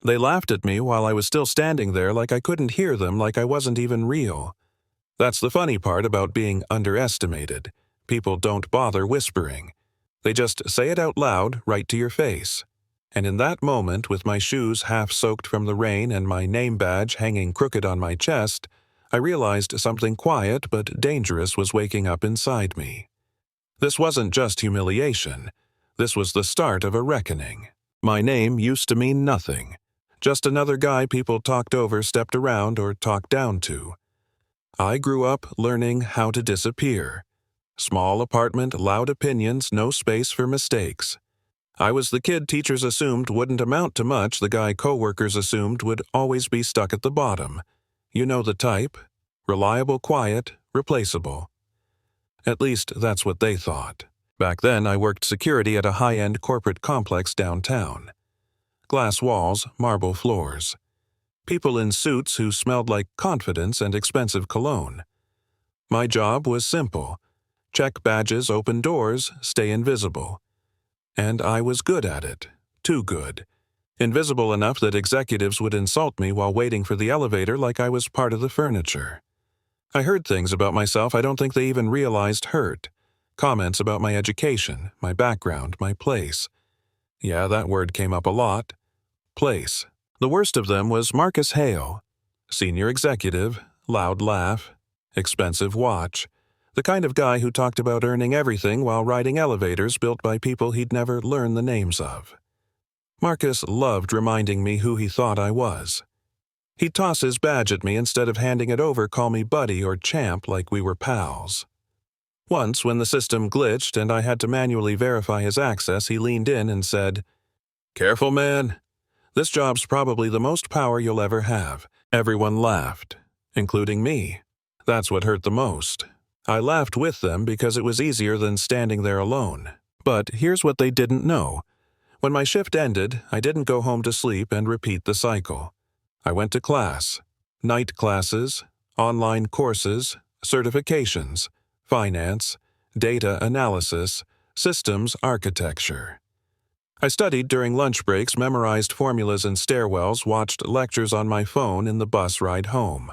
They laughed at me while I was still standing there like I couldn't hear them, like I wasn't even real. That's the funny part about being underestimated. People don't bother whispering. They just say it out loud, right to your face. And in that moment, with my shoes half soaked from the rain and my name badge hanging crooked on my chest, I realized something quiet but dangerous was waking up inside me. This wasn't just humiliation. This was the start of a reckoning. My name used to mean nothing. Just another guy people talked over, stepped around, or talked down to. I grew up learning how to disappear. Small apartment, loud opinions, no space for mistakes. I was the kid teachers assumed wouldn't amount to much, the guy coworkers assumed would always be stuck at the bottom. You know the type. Reliable, quiet, replaceable. At least that's what they thought. Back then, I worked security at a high-end corporate complex downtown. Glass walls, marble floors. People in suits who smelled like confidence and expensive cologne. My job was simple. Check badges, open doors, stay invisible. And I was good at it. Too good. Invisible enough that executives would insult me while waiting for the elevator like I was part of the furniture. I heard things about myself I don't think they even realized hurt. Comments about my education, my background, my place. Yeah, that word came up a lot. Place. The worst of them was Marcus Hale. Senior executive, loud laugh, expensive watch. The kind of guy who talked about earning everything while riding elevators built by people he'd never learn the names of. Marcus loved reminding me who he thought I was. He'd toss his badge at me instead of handing it over, call me buddy or champ like we were pals. Once, when the system glitched and I had to manually verify his access, he leaned in and said, "Careful, man. This job's probably the most power you'll ever have." Everyone laughed, including me. That's what hurt the most. I laughed with them because it was easier than standing there alone. But here's what they didn't know. When my shift ended, I didn't go home to sleep and repeat the cycle. I went to class. Night classes, online courses, certifications, finance, data analysis, systems architecture. I studied during lunch breaks, memorized formulas in stairwells, watched lectures on my phone in the bus ride home.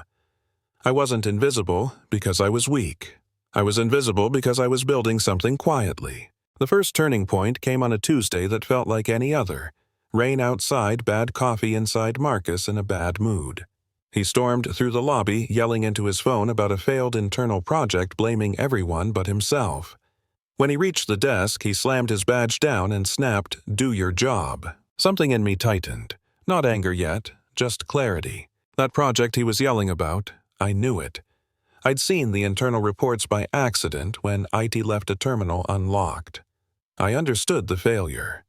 I wasn't invisible because I was weak. I was invisible because I was building something quietly. The first turning point came on a Tuesday that felt like any other. Rain outside, bad coffee inside, Marcus in a bad mood. He stormed through the lobby, yelling into his phone about a failed internal project, blaming everyone but himself. When he reached the desk, he slammed his badge down and snapped, "Do your job." Something in me tightened. Not anger yet, just clarity. That project he was yelling about, I knew it. I'd seen the internal reports by accident when IT left a terminal unlocked. I understood the failure.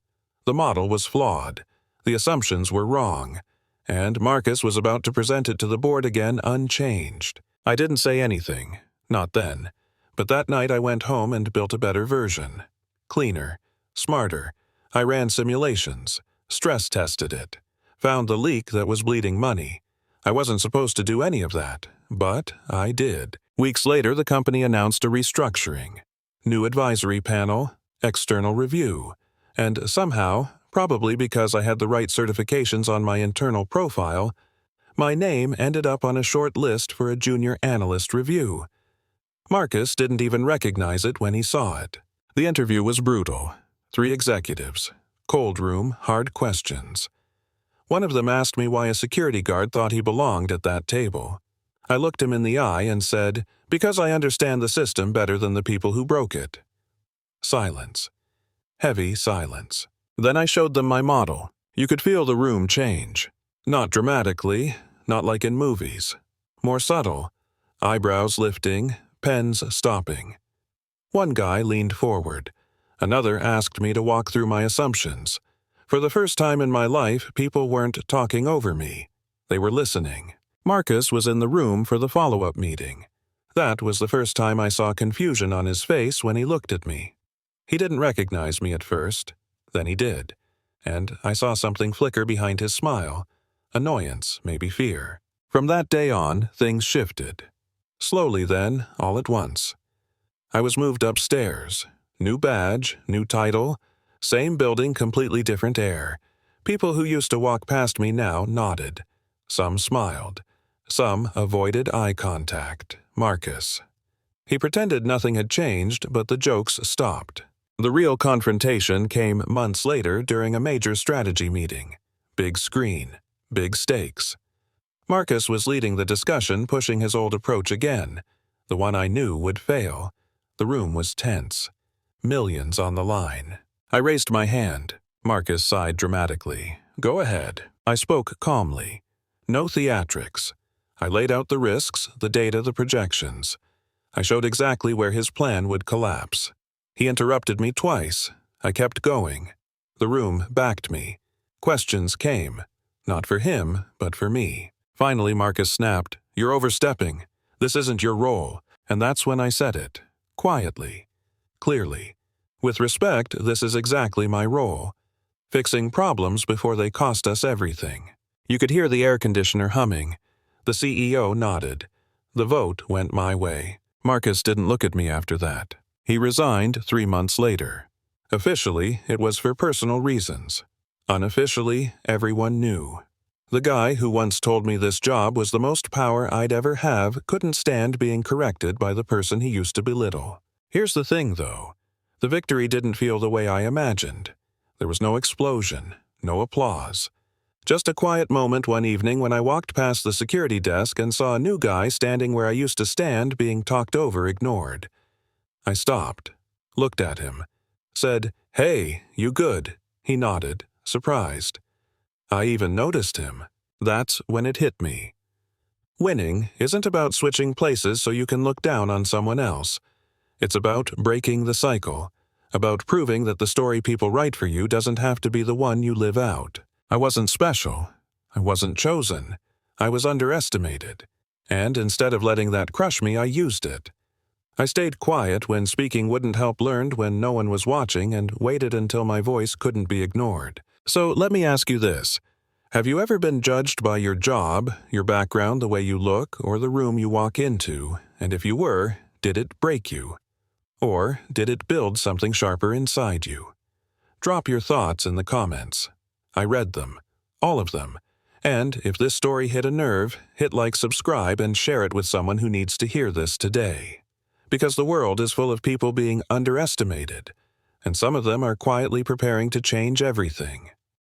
The model was flawed. The assumptions were wrong. And Marcus was about to present it to the board again unchanged. I didn't say anything. Not then. But that night I went home and built a better version. Cleaner. Smarter. I ran simulations. Stress tested it. Found the leak that was bleeding money. I wasn't supposed to do any of that, but I did. Weeks later, the company announced a restructuring. New advisory panel, external review. And somehow, probably because I had the right certifications on my internal profile, my name ended up on a short list for a junior analyst review. Marcus didn't even recognize it when he saw it. The interview was brutal. 3 executives. Cold room, hard questions. One of them asked me why a security guard thought he belonged at that table. I looked him in the eye and said, "Because I understand the system better than the people who broke it." Silence. Heavy silence. Then I showed them my model. You could feel the room change. Not dramatically, not like in movies. More subtle. Eyebrows lifting, pens stopping. One guy leaned forward. Another asked me to walk through my assumptions. For the first time in my life, people weren't talking over me. They were listening. Marcus was in the room for the follow-up meeting. That was the first time I saw confusion on his face when he looked at me. He didn't recognize me at first. Then he did. And I saw something flicker behind his smile. Annoyance, maybe fear. From that day on, things shifted. Slowly then, all at once. I was moved upstairs. New badge, new title. Same building, completely different air. People who used to walk past me now nodded. Some smiled. Some avoided eye contact. Marcus. He pretended nothing had changed, but the jokes stopped. The real confrontation came months later during a major strategy meeting. Big screen. Big stakes. Marcus was leading the discussion, pushing his old approach again. The one I knew would fail. The room was tense. Millions on the line. I raised my hand. Marcus sighed dramatically. Go ahead. I spoke calmly. No theatrics. I laid out the risks, the data, the projections. I showed exactly where his plan would collapse. He interrupted me twice. I kept going. The room backed me. Questions came. Not for him, but for me. Finally, Marcus snapped, "You're overstepping. This isn't your role." And that's when I said it. Quietly. Clearly. With respect, this is exactly my role. Fixing problems before they cost us everything. You could hear the air conditioner humming. The CEO nodded. The vote went my way. Marcus didn't look at me after that. He resigned 3 months later. Officially, it was for personal reasons. Unofficially, everyone knew. The guy who once told me this job was the most power I'd ever have couldn't stand being corrected by the person he used to belittle. Here's the thing, though. The victory didn't feel the way I imagined. There was no explosion, no applause. Just a quiet moment one evening when I walked past the security desk and saw a new guy standing where I used to stand being talked over, ignored. I stopped, looked at him, said, "Hey, you good?" He nodded, surprised. I even noticed him. That's when it hit me. Winning isn't about switching places so you can look down on someone else. It's about breaking the cycle, about proving that the story people write for you doesn't have to be the one you live out. I wasn't special. I wasn't chosen. I was underestimated. And instead of letting that crush me, I used it. I stayed quiet when speaking wouldn't help, learned when no one was watching, and waited until my voice couldn't be ignored. So let me ask you this. Have you ever been judged by your job, your background, the way you look, or the room you walk into? And if you were, did it break you? Or did it build something sharper inside you? Drop your thoughts in the comments. I read them. All of them. And if this story hit a nerve, hit like, subscribe, and share it with someone who needs to hear this today. Because the world is full of people being underestimated, and some of them are quietly preparing to change everything.